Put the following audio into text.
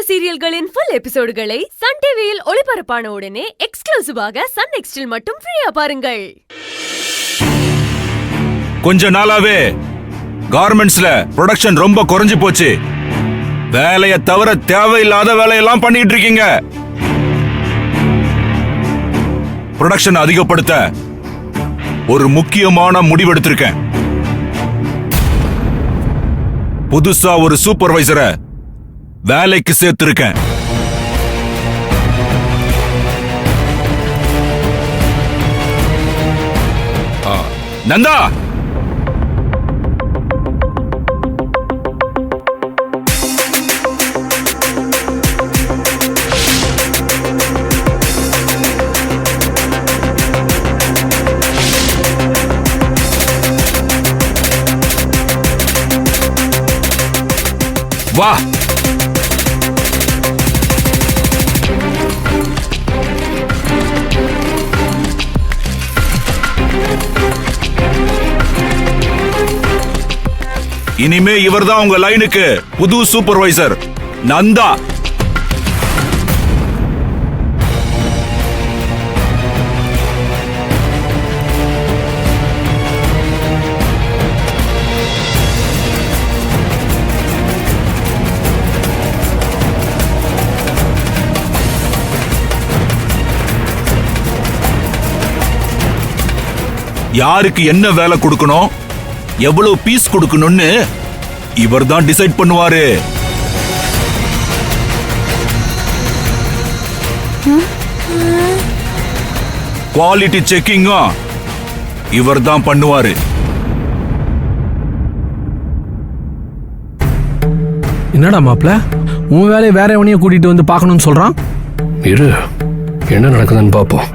சீரியல்களின் full எபிசோடுகளை Sun டிவியில் ஒளிபரப்பான உடனே எக்ஸ்க்ளூசிவாக சன் நெக்ஸ்டில் மட்டும் ஃப்ரீயா பாருங்கள். கொஞ்ச நாளாவே கார்மெண்ட்ஸ்ல ப்ரொடக்ஷன் ரொம்ப குறைஞ்சு போச்சு. வேலைய தவிர தேவையில்லாத வேலையெல்லாம் பண்ணிட்டு இருக்கீங்க. ப்ரொடக்ஷன் அதிகப்படுத்த ஒரு முக்கியமான முடிவெடுத்திருக்கேன். புதுசா ஒரு சூப்பர்வைசரை வேலைக்கு சேர்த்திருக்கேன். நந்தா, வா. இனிமே இவர்தான் உங்க லைனுக்கு புது சூப்பர்வைசர் நந்தா. யாருக்கு என்ன வேலை கொடுக்கணும், எவ்வளவு பீஸ் கொடுக்கணும்னு இவர்தான் டிசைட் பண்ணுவாரு. குவாலிட்டி செக்கிங்கும் இவர்தான் பண்ணுவாரு. என்னடா மாப்ள, உன் வேலையை வேற எவனையும் கூட்டிட்டு வந்து பார்க்கணும்னு சொல்றான். இரு, என்ன நடக்குதுன்னு பாப்போம்.